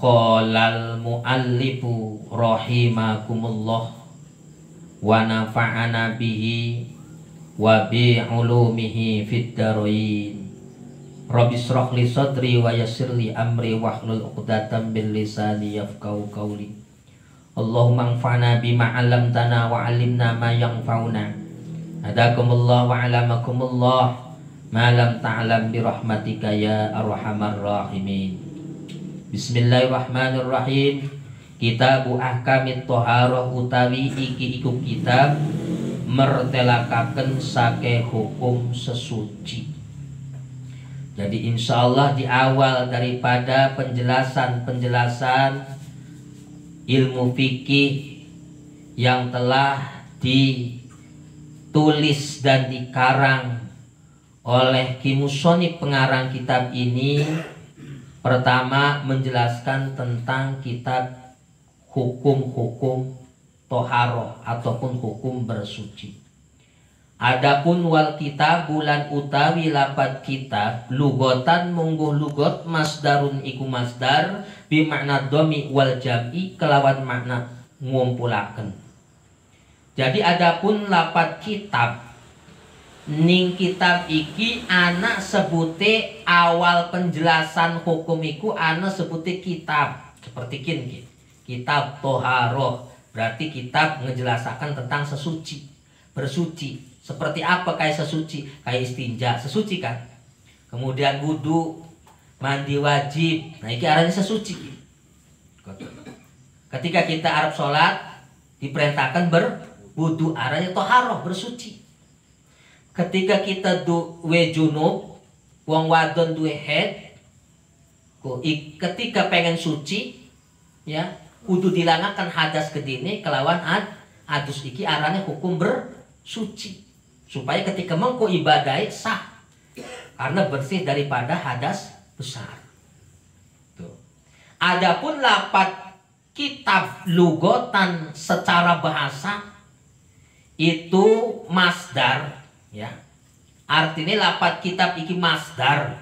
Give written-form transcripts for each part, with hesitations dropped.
Qalal muallifu rahimakumullah wa nafa'ana bihi wa bi ulumihi fid dharain. Rabbi shrah li sadri wa yassir li amri wahlul 'uqdatam min lisani yafqahu qawli. Allahumma anfa'na bima 'allamtana wa 'allimna ma yanfa'una. Hadakumullah wa 'alamakumullah ma lam ta'lam bi rahmatika ya arhamar rahimin. Bismillahirrahmanirrahim. Kitabu ahkamit thaharah utawi iki iku kitab mertelakaken sake hukum sesuci. Jadi insya Allah di awal daripada penjelasan ilmu fikih yang telah ditulis dan dikarang oleh Ki Musonib pengarang kitab ini, pertama menjelaskan tentang kitab hukum-hukum toharoh ataupun hukum bersuci. Adapun wal kitab bulan utawi lapat kitab lugotan mungguh lugot masdarun iku masdar bimakna domi wal jam'i kelawan makna ngumpulaken. Jadi adapun lapat kitab ning kitab iki anak sebute awal penjelasan hukum iku anak sebute kitab seperti kini kitab toharoh berarti kitab ngejelasakan tentang sesuci bersuci. Seperti apa kayak sesuci? Kayak istinja, sesuci kan? Kemudian wudu, mandi wajib. Nah, ini arahnya sesuci. Ketika kita arep sholat, diperintahkan berwudu, arahnya toharoh, bersuci. Ketika kita duwe junub, wong wadon duwe head, ketika pengen suci, ya, kudu dilangakan hadas kedini kelawan adus iki arahnya hukum bersuci. Supaya ketika mengko ibadai sah karena bersih daripada hadas besar. Tuh. Adapun lapat kitab lugotan secara bahasa itu masdar, ya. Artinya lapat kitab iki masdar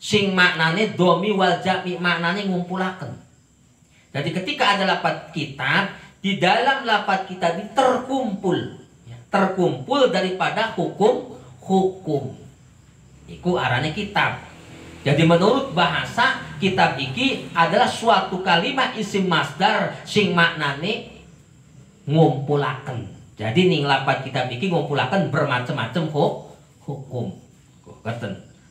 sing maknane domi wal jam'i maknane ngumpulaken. Jadi ketika ada lapat kitab, di dalam lapat kitab ini terkumpul daripada hukum-hukum. Iku arane kitab. Jadi menurut bahasa kitab iki adalah suatu kalimat isim masdar sing maknane ngumpulaken. Jadi ning lapat kitab iki ngumpulaken bermacam-macam hukum.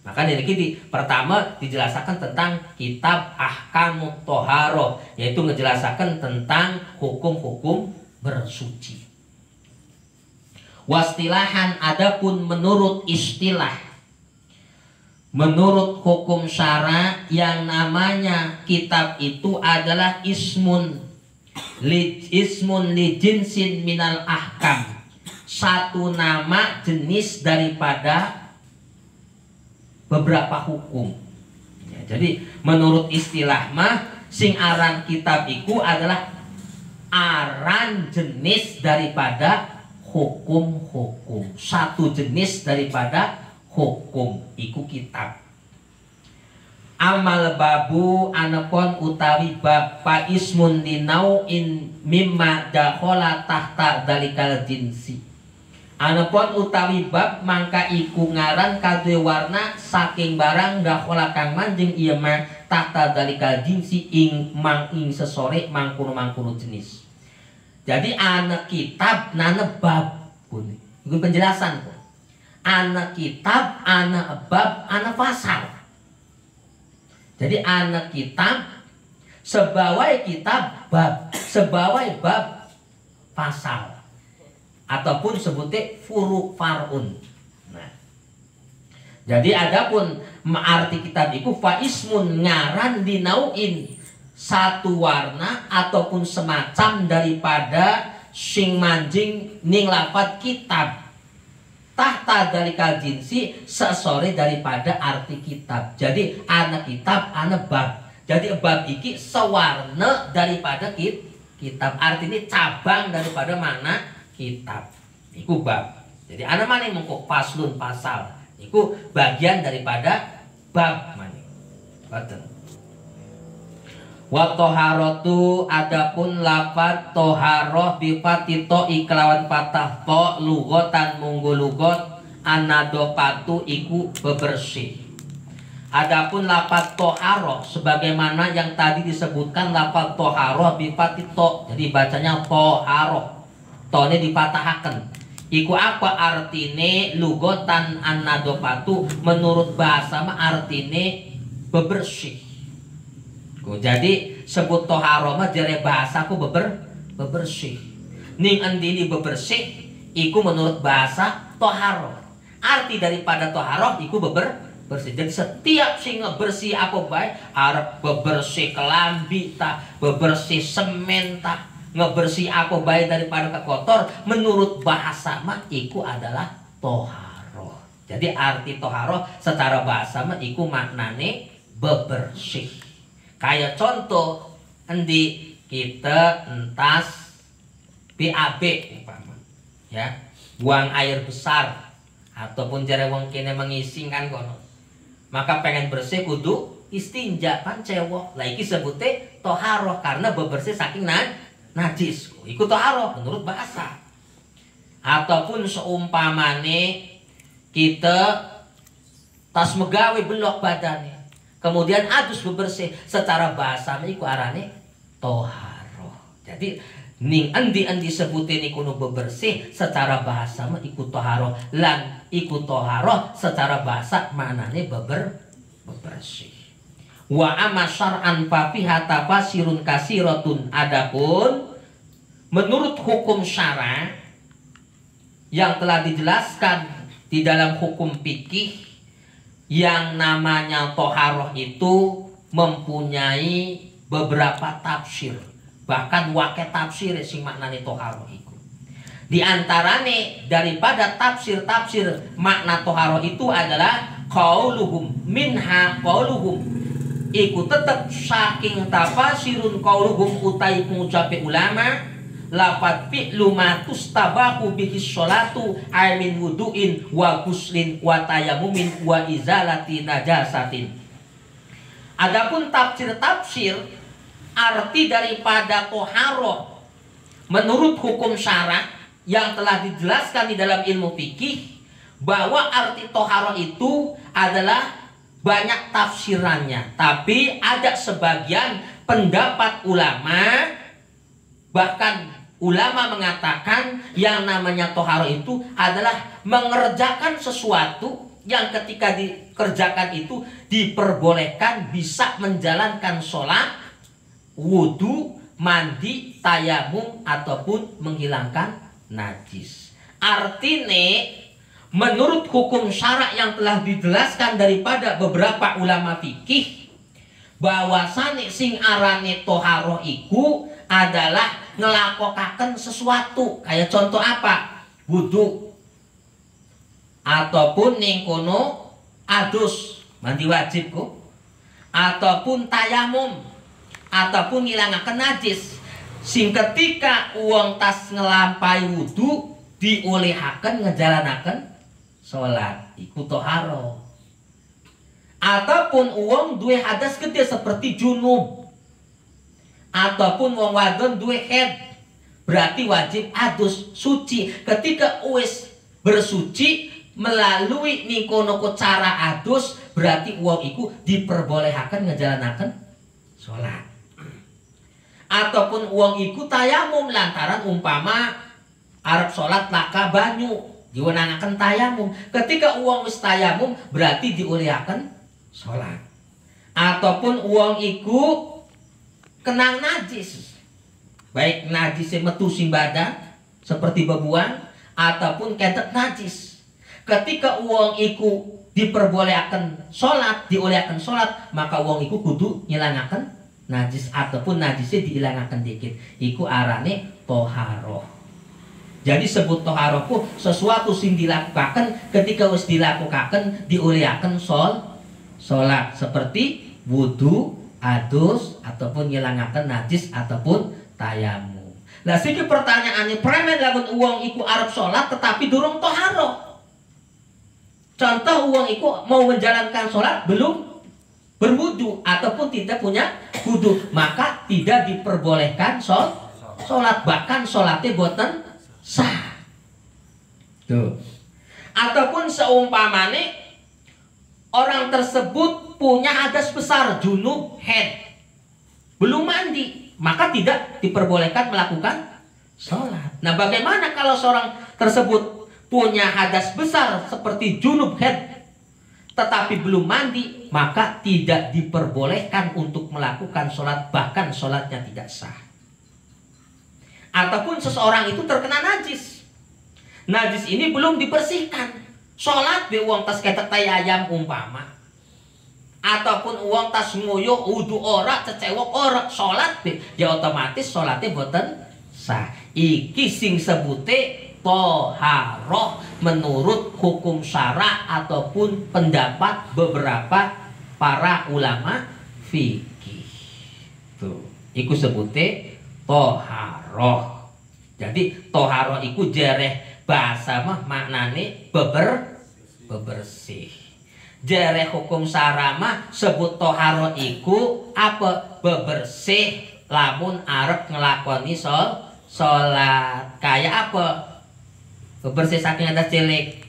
Maka ini pertama dijelaskan tentang kitab ahkamut toharoh, yaitu ngejelasakan tentang hukum-hukum bersuci. Wastilahan adapun menurut istilah, menurut hukum syara yang namanya kitab itu adalah ismun li jinsin minal ahkam, satu nama jenis daripada beberapa hukum. Ya, jadi menurut istilah mah sing aran kitab iku adalah aran jenis daripada hukum-hukum, satu jenis daripada hukum iku kitab. Amal babu anapun utawi bab fa ismun linauin mimma dakhala tahta dalikal jinsi. Anapun utawi bab mangka iku ngaran kadhe warna saking barang dakhala kang manjing ieu mah tahta dalikal jinsi ing sesore mangkono-mangkono jenis. Jadi anak kitab, anak bab, itu penjelasan. Anak kitab, anak bab, anak pasal. Jadi anak kitab, sebawai kitab bab, sebawai bab pasal, ataupun sebutnya furu farun. Nah, jadi adapun arti kitab itu faismun ngaran dinauin, satu warna ataupun semacam daripada sing manjing ning lafat kitab tahta dalikal jinsi sesore daripada arti kitab. Jadi anak kitab anak bab. Jadi bab iki sewarna daripada kitab, artinya cabang daripada mana kitab. Iku bab. Jadi anak mana yang mengkok paslun pasal. Iku bagian daripada bab mana. Wa toharatu adapun lafad toharoh bifati to iklawan patah to lugotan munggu lugot anadopatu iku bebersih. Adapun lafad toharoh sebagaimana yang tadi disebutkan lafad toharoh bifati to, jadi bacanya toharoh, to ini dipatahaken. Iku apa artine lugotan anadopatu menurut bahasa mah artine bebersih. Jadi sebut toharo mah jere bahasaku bebersih. Ning andini bebersih iku menurut bahasa toharo. Arti daripada toharo iku bebersih. Jadi setiap sing ngebersih apa bae, arep bebersih kelambi ta, bebersih semen ta, ngebersih apa bae daripada kekotor, menurut bahasa mah iku adalah toharo. Jadi arti toharo secara bahasa mah iku maknane bebersih. Kayak contoh endi kita entas BAB umpama ya, buang air besar ataupun jare wong kene mengising kan kono, maka pengen bersih kudu istinja kan cewek lah, iki sebute toharoh karena bebersih saking najis, iku toharoh menurut bahasa. Ataupun seumpamane kita tas megawe belok badannya kemudian adus bebersih, secara bahasa iku arane toharoh. Jadi ning endi sebutin iku nu bebersih secara bahasa mah iku toharoh, lan iku toharoh secara bahasa maknane bebersih. Wa amma syar'an fa fiha tafasirun kasiratun, adapun menurut hukum syara yang telah dijelaskan di dalam hukum fikih, yang namanya toharoh itu mempunyai beberapa tafsir, bahkan wake tafsir sing maknane toharoh itu. Di antarane daripada tafsir-tafsir makna toharoh itu adalah qauluhum, minha qauluhum iku tetep saking tafsirun qauluhum utai pengucape ulama lafad fi'lu ma tustabahu bihi sholatu aimin wudu'in wa guslin wa tayamumin wa izalati najasatin. Adapun tafsir-tafsir arti daripada toharoh menurut hukum syara yang telah dijelaskan di dalam ilmu fikih, bahwa arti toharoh itu adalah banyak tafsirannya, tapi ada sebagian pendapat ulama, bahkan ulama mengatakan yang namanya toharoh itu adalah mengerjakan sesuatu yang ketika dikerjakan itu diperbolehkan bisa menjalankan sholat, wudhu, mandi, tayamum, ataupun menghilangkan najis. Artinya menurut hukum syara yang telah dijelaskan daripada beberapa ulama fikih, bahwasane sing arane toharoh iku adalah ngelakokaken sesuatu. Kayak contoh apa? Wudu, ataupun ning kono adus mandi wajib kok, ataupun tayamum, ataupun ngilangaken najis. Sing ketika uang tas ngelampai wudu diolehaken ngejalanaken sholat iku toharoh. Ataupun uang duwe hadas gede seperti junub, ataupun wong wadon duwe head, berarti wajib adus suci. Ketika wis bersuci melalui nikono cara adus, berarti uang iku diperbolehkan ngejalanaken sholat. Ataupun uang iku tayamum lantaran umpama arep sholat laka banyu diwenangaken tayamum. Ketika uang wis tayamum berarti diolehaken sholat. Ataupun uang iku kenang najis, baik najis metu sing badan seperti bebuan ataupun ketek najis. Ketika uang iku diperbolehkan sholat, diolehaken sholat, maka uang iku kudu ngilangaken najis ataupun najisnya diilangaken dikit. Iku arane toharoh. Jadi sebut toharoh ku sesuatu sing dilakukan ketika wis dilakukan diolehaken sholat seperti wudu, adus, ataupun ngilangaken najis ataupun tayamum. Lah siki pertanyaannya, premen lamun uang iku arep sholat tetapi durung toharoh. Contoh uang iku mau menjalankan sholat belum berwudu ataupun tidak punya wudu, maka tidak diperbolehkan sholat, bahkan sholatnya boten sah. Tuh. Ataupun seumpamane orang tersebut punya hadas besar, junub, haid, belum mandi, maka tidak diperbolehkan melakukan sholat. Nah, bagaimana kalau seorang tersebut punya hadas besar seperti junub, haid, tetapi belum mandi, maka tidak diperbolehkan untuk melakukan sholat, bahkan sholatnya tidak sah. Ataupun seseorang itu terkena najis, najis ini belum dibersihkan, sholat be uang tas ketek ayam umpama, ataupun uang tas nguyuh wudu ora, cecewok ora, sholat be, ya otomatis sholatnya boten sah. Iki sing sebute toharoh menurut hukum syara ataupun pendapat beberapa para ulama fikih. Tuh, iku sebute toharoh. Jadi toharoh iku jereh bahasa mah maknane bebersih. Jereh hukum syara mah sebut toharoh iku apa? Bebersih lamun arep ngelakoni sholat. Kayak apa? Bebersih saking atas cilik,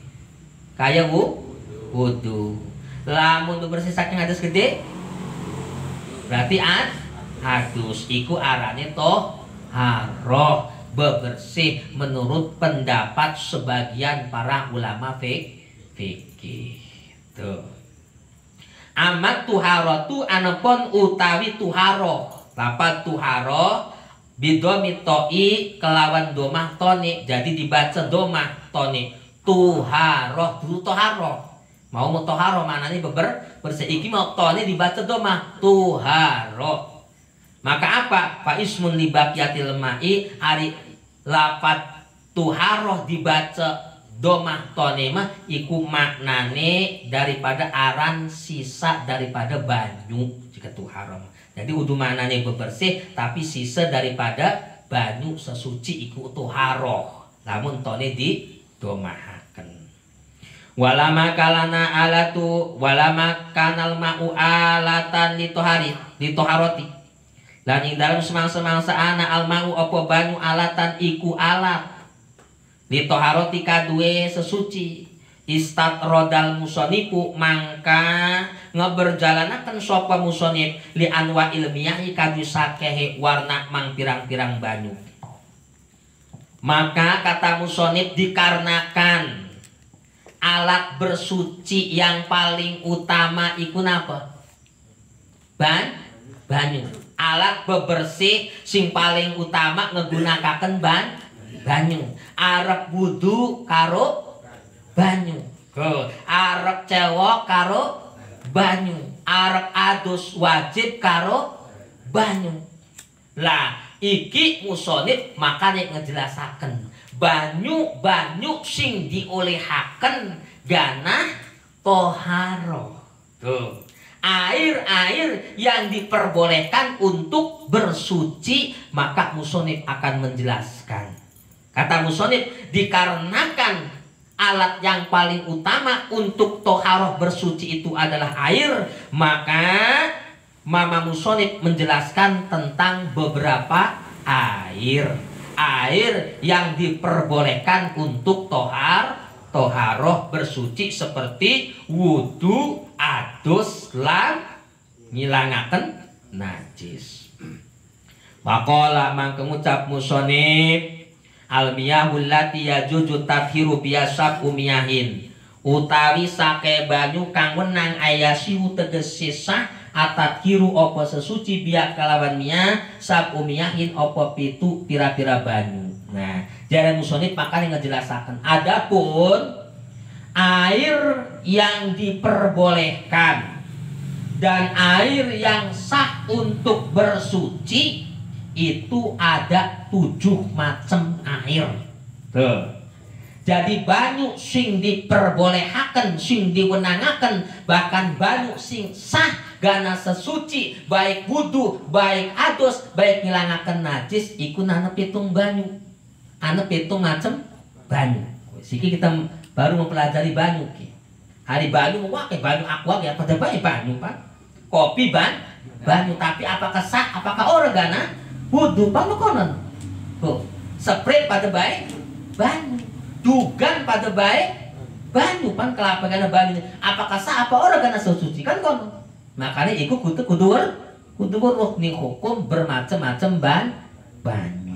kayak wudu. Lamun bebersih saking atas gede, berarti adus. Iku arane toharoh, bebersih menurut pendapat sebagian para ulama fikih. Tuh. Amat tuharotu anapun utawi tuharoh. Lapat tuharoh bidomi to'i kelawan domah toni, jadi dibaca domah toni. Tuharoh dulu toharoh. Mau toharoh maknanya bersih. Iki mau toni dibaca domah tuharoh. Maka apa? Fa ismun li baqiyatil ma'i, ari lapat tuharoh dibaca domah toni mah iku maknane daripada aran sisa daripada banyu jika tuharoh. Jadi wudu maknanya bebersih, tapi sisa daripada banyu sesuci iku tuharoh. Namun tone di domahaken. Walama kalana alatu, walama kanal ma'u alatan litoharoti. Lan ing dalam semangsa-mangsa ana alma'u apa banyu alatan iku alat. Litoharoti kadue sesuci. Istat rodal musonipu mangka ngeberjalanakan sopa musonip li anwa ilmiyahi kadu sakehe warna mang pirang-pirang banyu. Maka kata musonip dikarenakan alat bersuci yang paling utama iku napa? Banyu. Alat bebersih sing paling utama ngegunakaken banyu. Arep wudu karo banyu. Arep cewek karo banyu. Arep adus wajib karo banyu. Lah iki musonif makanya ngejelasaken banyu sing diolehaken ganah toharo. Tuh. Air yang diperbolehkan untuk bersuci, maka musonif akan menjelaskan. Kata musonif dikarenakan alat yang paling utama untuk toharoh bersuci itu adalah air, maka Mama Musonib menjelaskan tentang beberapa air yang diperbolehkan untuk toharoh bersuci seperti wudu, adus, lan ngilangaken najis. Maqala mangke ngucap Musonib almiyahul lati yajuju tathiru biasa kumiyahin utawi sake banyu kang wenang ayasihu tegese sah atathiru opo sesuci biak kalawan miyah sakumiyahin opo pitu pira-pira banyu. Nah, jaran musonib makanya ngejelasaken adapun air yang diperbolehkan dan air yang sah untuk bersuci itu ada 7 macam air. Tuh. Jadi banyu sing diperbolehkan, sing diwenangaken, bahkan banyu sing sah gana sesuci, baik wudu, baik adus, baik ngilangaken najis, iku ana 7 banyu. Ana 7 macam banyu. Siki kita baru mempelajari banyu ki. Hari banyu wae banyu aqua ya pada bae banyu Pak. kopi banyu, tapi apakah sah, apakah oregana wudu pangkonan tuh spray pada baik banyu, dugan pada baik banyu pan kelapa karena banyu, apakah sah apa oregana suci kan kono. Makanya ikut kudu weruh nih hukum bermacam-macam banyu.